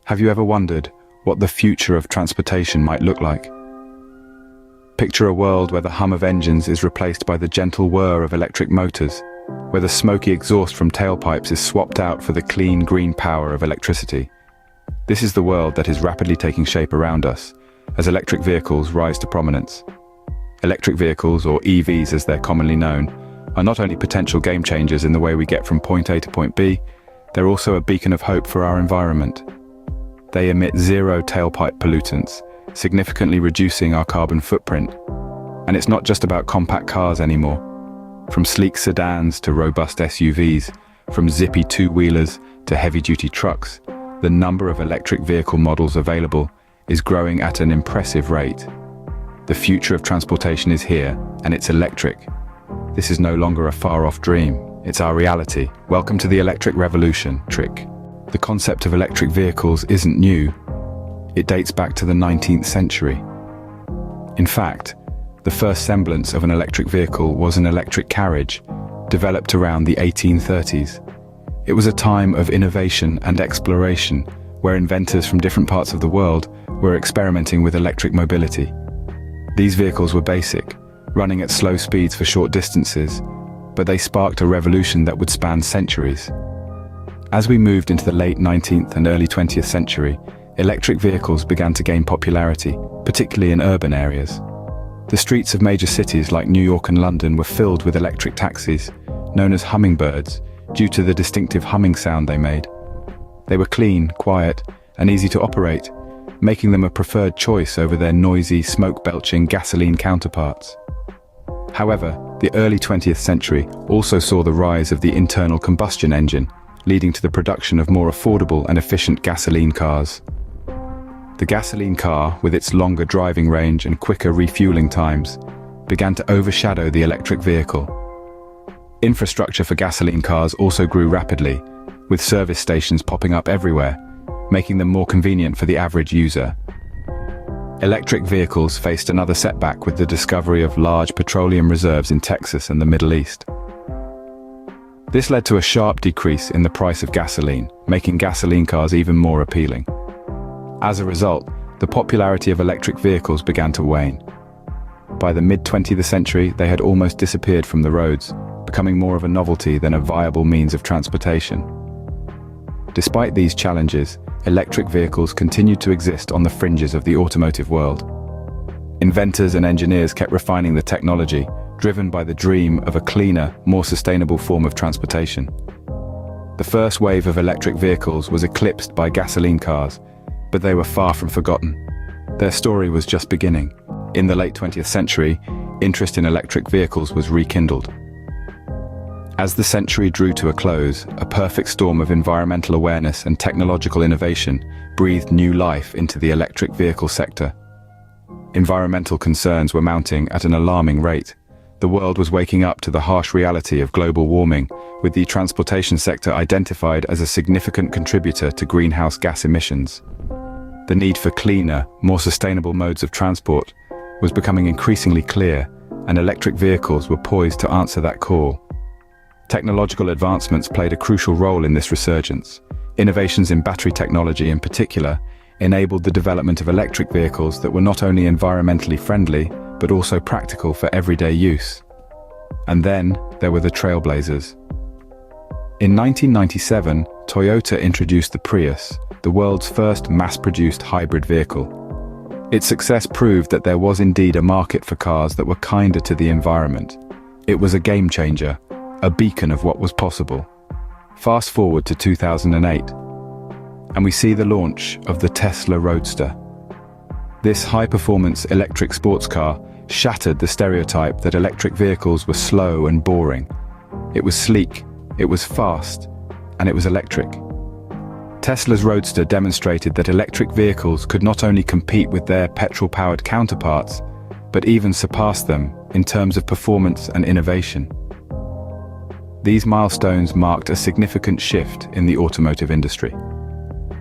Have you ever wondered what the future of transportation might look like? Picture a world where the hum of engines is replaced by the gentle whir of electric motors, where the smoky exhaust from tailpipes is swapped out for the clean green power of electricity. This is the world that is rapidly taking shape around us as electric vehicles rise to prominence. Electric vehicles, or EVs as they're commonly known, are not only potential game changers in the way we get from point A to point B, they're also a beacon of hope for our environment. They emit zero tailpipe pollutants, significantly reducing our carbon footprint. And it's not just about compact cars anymore. From sleek sedans to robust SUVs, from zippy two-wheelers to heavy-duty trucks, the number of electric vehicle models available is growing at an impressive rate. The future of transportation is here, and it's electric. This is no longer a far-off dream, it's our reality. Welcome to the electric revolution, Trick. The concept of electric vehicles isn't new. It dates back to the 19th century. In fact, the first semblance of an electric vehicle was an electric carriage, developed around the 1830s. It was a time of innovation and exploration, where inventors from different parts of the world were experimenting with electric mobility. These vehicles were basic, running at slow speeds for short distances, but they sparked a revolution that would span centuries. As we moved into the late 19th and early 20th century, electric vehicles began to gain popularity, particularly in urban areas. The streets of major cities like New York and London were filled with electric taxis, known as hummingbirds, due to the distinctive humming sound they made. They were clean, quiet, and easy to operate, making them a preferred choice over their noisy, smoke-belching gasoline counterparts. However, the early 20th century also saw the rise of the internal combustion engine, leading to the production of more affordable and efficient gasoline cars. The gasoline car, with its longer driving range and quicker refueling times, began to overshadow the electric vehicle. Infrastructure for gasoline cars also grew rapidly, with service stations popping up everywhere, making them more convenient for the average user. Electric vehicles faced another setback with the discovery of large petroleum reserves in Texas and the Middle East. This led to a sharp decrease in the price of gasoline, making gasoline cars even more appealing. As a result, the popularity of electric vehicles began to wane. By the mid-20th century, they had almost disappeared from the roads, becoming more of a novelty than a viable means of transportation. Despite these challenges, electric vehicles continued to exist on the fringes of the automotive world. Inventors and engineers kept refining the technology, driven by the dream of a cleaner, more sustainable form of transportation. The first wave of electric vehicles was eclipsed by gasoline cars, but they were far from forgotten. Their story was just beginning. In the late 20th century, interest in electric vehicles was rekindled. As the century drew to a close, a perfect storm of environmental awareness and technological innovation breathed new life into the electric vehicle sector. Environmental concerns were mounting at an alarming rate. The world was waking up to the harsh reality of global warming, with the transportation sector identified as a significant contributor to greenhouse gas emissions. The need for cleaner, more sustainable modes of transport was becoming increasingly clear, and electric vehicles were poised to answer that call. Technological advancements played a crucial role in this resurgence. Innovations in battery technology in particular enabled the development of electric vehicles that were not only environmentally friendly, but also practical for everyday use. And then there were the trailblazers. In 1997, Toyota introduced the Prius, the world's first mass-produced hybrid vehicle. Its success proved that there was indeed a market for cars that were kinder to the environment. It was a game changer, a beacon of what was possible. Fast forward to 2008, and we see the launch of the Tesla Roadster. This high-performance electric sports car shattered the stereotype that electric vehicles were slow and boring. It was sleek, it was fast, and it was electric. Tesla's Roadster demonstrated that electric vehicles could not only compete with their petrol-powered counterparts, but even surpass them in terms of performance and innovation. These milestones marked a significant shift in the automotive industry.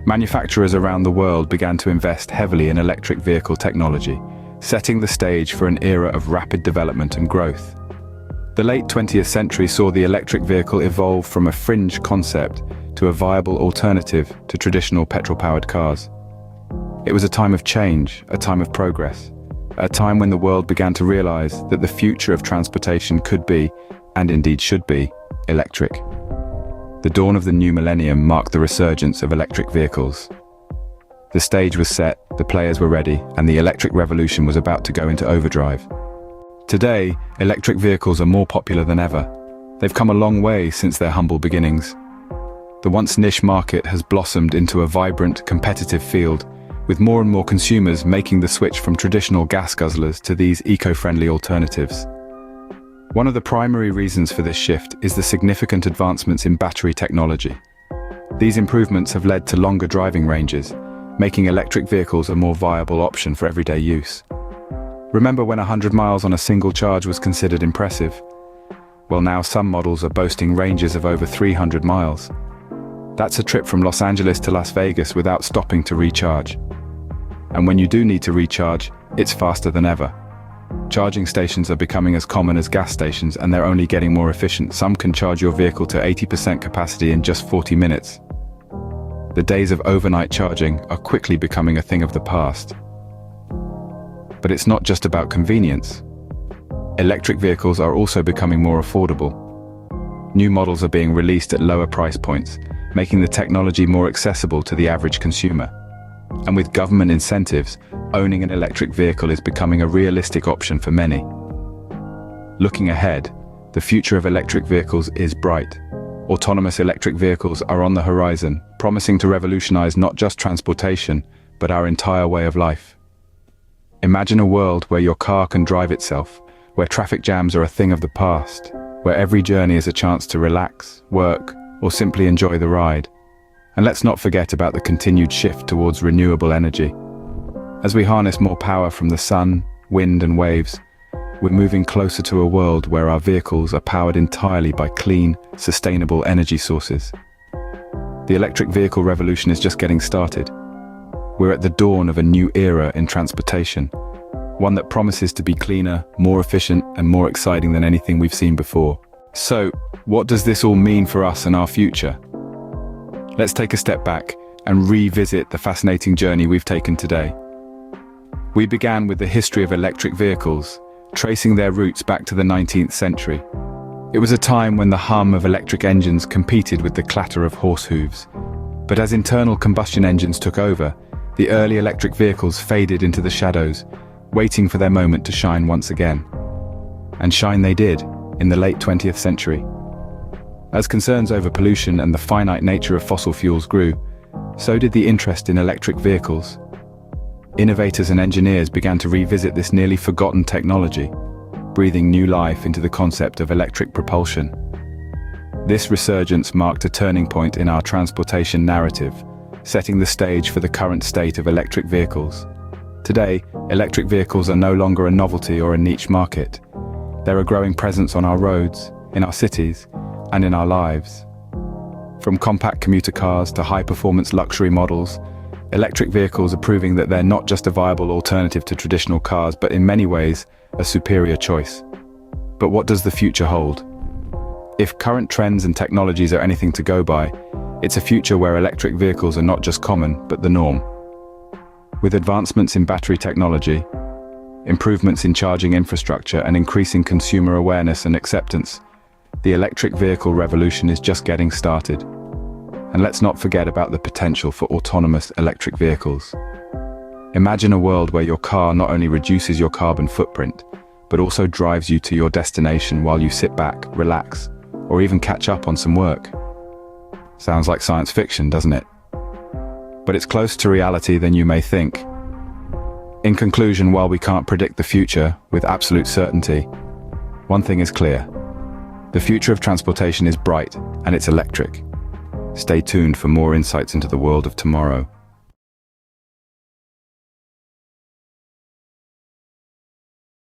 Manufacturers around the world began to invest heavily in electric vehicle technology, setting the stage for an era of rapid development and growth. The late 20th century saw the electric vehicle evolve from a fringe concept to a viable alternative to traditional petrol-powered cars. It was a time of change, a time of progress, a time when the world began to realize that the future of transportation could be, and indeed should be, electric. The dawn of the new millennium marked the resurgence of electric vehicles. The stage was set, the players were ready, and the electric revolution was about to go into overdrive. Today, electric vehicles are more popular than ever. They've come a long way since their humble beginnings. The once niche market has blossomed into a vibrant, competitive field, with more and more consumers making the switch from traditional gas guzzlers to these eco-friendly alternatives. One of the primary reasons for this shift is the significant advancements in battery technology. These improvements have led to longer driving ranges, making electric vehicles a more viable option for everyday use. Remember when 100 miles on a single charge was considered impressive? Well, now some models are boasting ranges of over 300 miles. That's a trip from Los Angeles to Las Vegas without stopping to recharge. And when you do need to recharge, it's faster than ever. Charging stations are becoming as common as gas stations, and they're only getting more efficient. Some can charge your vehicle to 80% capacity in just 40 minutes. The days of overnight charging are quickly becoming a thing of the past. But it's not just about convenience. Electric vehicles are also becoming more affordable. New models are being released at lower price points, making the technology more accessible to the average consumer. And with government incentives, owning an electric vehicle is becoming a realistic option for many. Looking ahead, the future of electric vehicles is bright. Autonomous electric vehicles are on the horizon, promising to revolutionize not just transportation, but our entire way of life. Imagine a world where your car can drive itself, where traffic jams are a thing of the past, where every journey is a chance to relax, work, or simply enjoy the ride. And let's not forget about the continued shift towards renewable energy. As we harness more power from the sun, wind, and waves, we're moving closer to a world where our vehicles are powered entirely by clean, sustainable energy sources. The electric vehicle revolution is just getting started. We're at the dawn of a new era in transportation, one that promises to be cleaner, more efficient, and more exciting than anything we've seen before. So, what does this all mean for us and our future? Let's take a step back and revisit the fascinating journey we've taken today. We began with the history of electric vehicles, tracing their roots back to the 19th century. It was a time when the hum of electric engines competed with the clatter of horse hooves. But as internal combustion engines took over, the early electric vehicles faded into the shadows, waiting for their moment to shine once again. And shine they did, in the late 20th century. As concerns over pollution and the finite nature of fossil fuels grew, so did the interest in electric vehicles. Innovators and engineers began to revisit this nearly forgotten technology, breathing new life into the concept of electric propulsion. This resurgence marked a turning point in our transportation narrative, setting the stage for the current state of electric vehicles. Today, electric vehicles are no longer a novelty or a niche market. They're a growing presence on our roads, in our cities, and in our lives. From compact commuter cars to high-performance luxury models, electric vehicles are proving that they're not just a viable alternative to traditional cars, but in many ways, a superior choice. But what does the future hold? If current trends and technologies are anything to go by, it's a future where electric vehicles are not just common, but the norm. With advancements in battery technology, improvements in charging infrastructure, and increasing consumer awareness and acceptance, the electric vehicle revolution is just getting started. And let's not forget about the potential for autonomous electric vehicles. Imagine a world where your car not only reduces your carbon footprint, but also drives you to your destination while you sit back, relax, or even catch up on some work. Sounds like science fiction, doesn't it? But it's closer to reality than you may think. In conclusion, while we can't predict the future with absolute certainty, one thing is clear. The future of transportation is bright, and it's electric. Stay tuned for more insights into the world of tomorrow,